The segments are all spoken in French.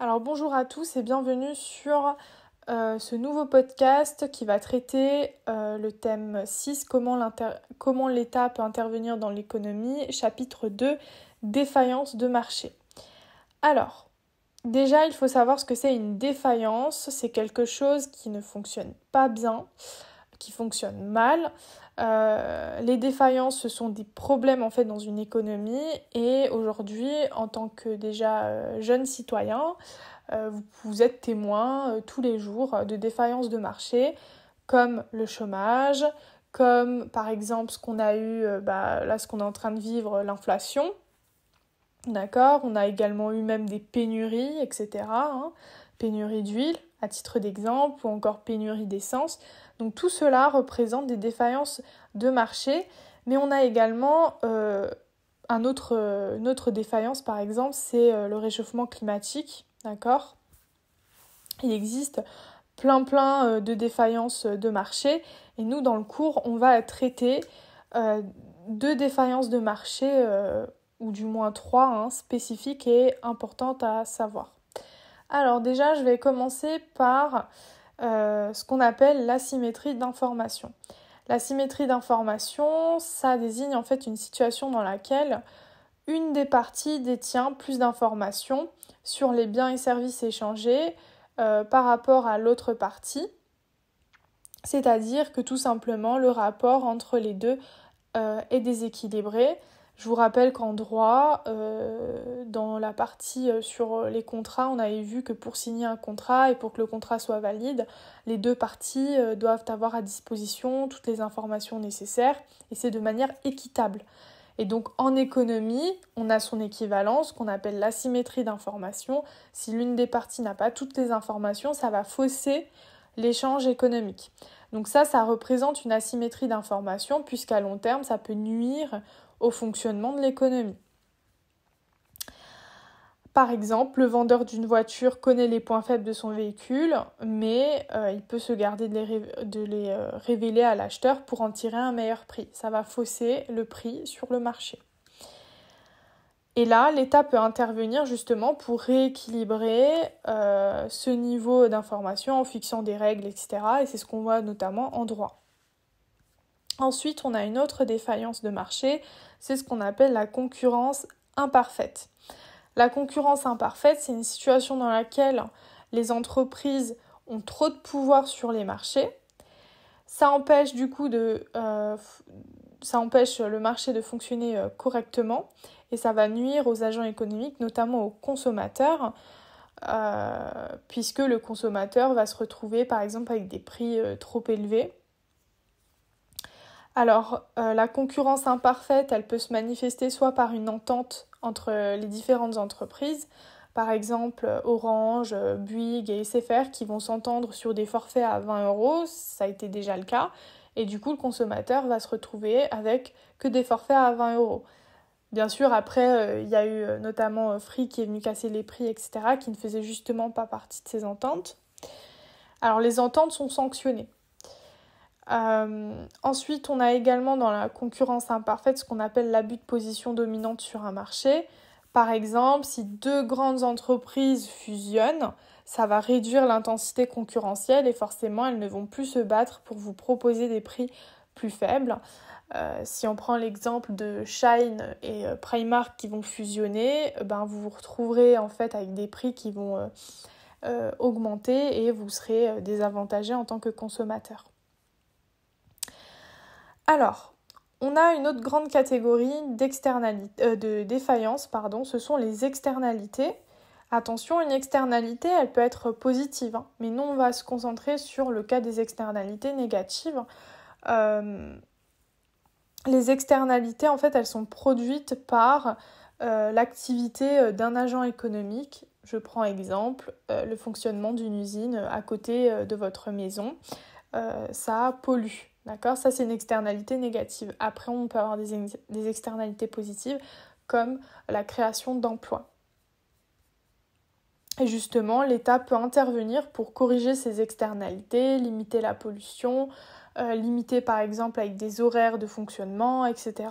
Alors bonjour à tous et bienvenue sur ce nouveau podcast qui va traiter le thème 6, comment l'État peut intervenir dans l'économie, chapitre 2, défaillance de marché. Alors, déjà il faut savoir ce que c'est une défaillance, c'est quelque chose qui ne fonctionne pas bien, qui fonctionne mal. Les défaillances, ce sont des problèmes en fait dans une économie et aujourd'hui, en tant que déjà jeune citoyen, vous êtes témoin tous les jours de défaillances de marché comme le chômage, comme par exemple ce qu'on a eu, là ce qu'on est en train de vivre, l'inflation. D'accord, on a également eu même des pénuries, etc. Pénurie d'huile, à titre d'exemple, ou encore pénurie d'essence. Donc tout cela représente des défaillances de marché, mais on a également une autre défaillance, par exemple, c'est le réchauffement climatique. D'accord ? Il existe plein de défaillances de marché, et nous, dans le cours, on va traiter deux défaillances de marché ou du moins trois spécifiques et importantes à savoir. Alors déjà, je vais commencer par ce qu'on appelle l'asymétrie d'information. L'asymétrie d'information, ça désigne en fait une situation dans laquelle une des parties détient plus d'informations sur les biens et services échangés par rapport à l'autre partie, c'est-à-dire que tout simplement le rapport entre les deux est déséquilibré. Je vous rappelle qu'en droit, dans la partie sur les contrats, on avait vu que pour signer un contrat et pour que le contrat soit valide, les deux parties doivent avoir à disposition toutes les informations nécessaires et c'est de manière équitable. Et donc en économie, on a son équivalent, ce qu'on appelle l'asymétrie d'information. Si l'une des parties n'a pas toutes les informations, ça va fausser l'échange économique. Donc ça représente une asymétrie d'information puisqu'à long terme, ça peut nuire au fonctionnement de l'économie. Par exemple, le vendeur d'une voiture connaît les points faibles de son véhicule, mais il peut se garder de les révéler à l'acheteur pour en tirer un meilleur prix. Ça va fausser le prix sur le marché. Et là, l'État peut intervenir justement pour rééquilibrer ce niveau d'information en fixant des règles, etc. Et c'est ce qu'on voit notamment en droit. Ensuite, on a une autre défaillance de marché, c'est ce qu'on appelle la concurrence imparfaite. La concurrence imparfaite, c'est une situation dans laquelle les entreprises ont trop de pouvoir sur les marchés. Ça empêche du coup ça empêche le marché de fonctionner correctement et ça va nuire aux agents économiques, notamment aux consommateurs, puisque le consommateur va se retrouver par exemple avec des prix trop élevés. Alors, la concurrence imparfaite, elle peut se manifester soit par une entente entre les différentes entreprises, par exemple Orange, Bouygues et SFR qui vont s'entendre sur des forfaits à 20 €, ça a été déjà le cas, et du coup le consommateur va se retrouver avec que des forfaits à 20 €. Bien sûr, après, il y a eu notamment Free qui est venu casser les prix, etc., qui ne faisait justement pas partie de ces ententes. Alors les ententes sont sanctionnées. Ensuite, on a également dans la concurrence imparfaite ce qu'on appelle l'abus de position dominante sur un marché. Par exemple, si deux grandes entreprises fusionnent, ça va réduire l'intensité concurrentielle et forcément, elles ne vont plus se battre pour vous proposer des prix plus faibles. Si on prend l'exemple de Shein et Primark qui vont fusionner, vous vous retrouverez en fait avec des prix qui vont augmenter et vous serez désavantagé en tant que consommateur. Alors, on a une autre grande catégorie de défaillance, ce sont les externalités. Attention, une externalité, elle peut être positive, mais nous, on va se concentrer sur le cas des externalités négatives. Les externalités, en fait, elles sont produites par l'activité d'un agent économique. Je prends exemple, le fonctionnement d'une usine à côté de votre maison. Ça pollue. D'accord ? Ça, c'est une externalité négative. Après, on peut avoir des externalités positives comme la création d'emplois. Et justement, l'État peut intervenir pour corriger ces externalités, limiter la pollution, limiter par exemple avec des horaires de fonctionnement, etc.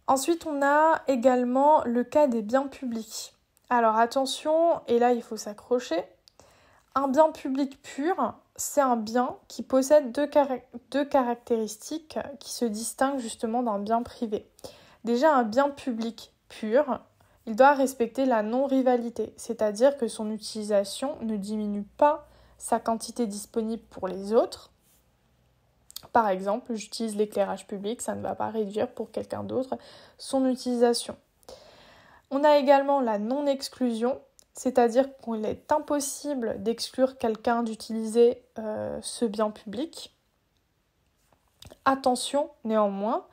Ensuite, on a également le cas des biens publics. Alors attention, et là il faut s'accrocher, un bien public pur, c'est un bien qui possède deux caractéristiques qui se distinguent justement d'un bien privé. Déjà, un bien public pur, il doit respecter la non-rivalité, c'est-à-dire que son utilisation ne diminue pas sa quantité disponible pour les autres. Par exemple, j'utilise l'éclairage public, ça ne va pas réduire pour quelqu'un d'autre son utilisation. On a également la non-exclusion, c'est-à-dire qu'il est impossible d'exclure quelqu'un d'utiliser ce bien public. Attention, néanmoins,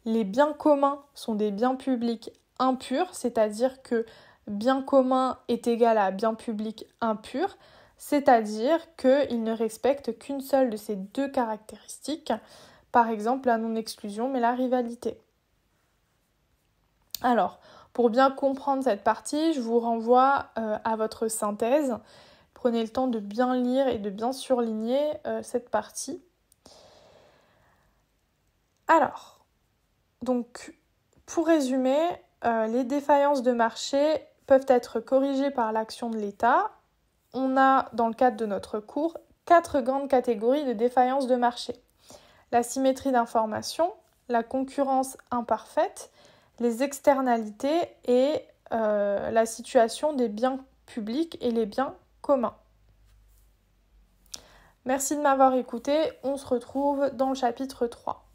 les biens communs sont des biens publics impurs, c'est-à-dire que bien commun est égal à bien public impur, c'est-à-dire qu'il ne respecte qu'une seule de ces deux caractéristiques, par exemple la non-exclusion mais la rivalité. Alors, pour bien comprendre cette partie, je vous renvoie à votre synthèse. Prenez le temps de bien lire et de bien surligner cette partie. Alors, donc, pour résumer, les défaillances de marché peuvent être corrigées par l'action de l'État. On a, dans le cadre de notre cours, 4 grandes catégories de défaillances de marché. La symétrie d'information, la concurrence imparfaite, les externalités et la situation des biens publics et les biens communs. Merci de m'avoir écouté, on se retrouve dans le chapitre 3.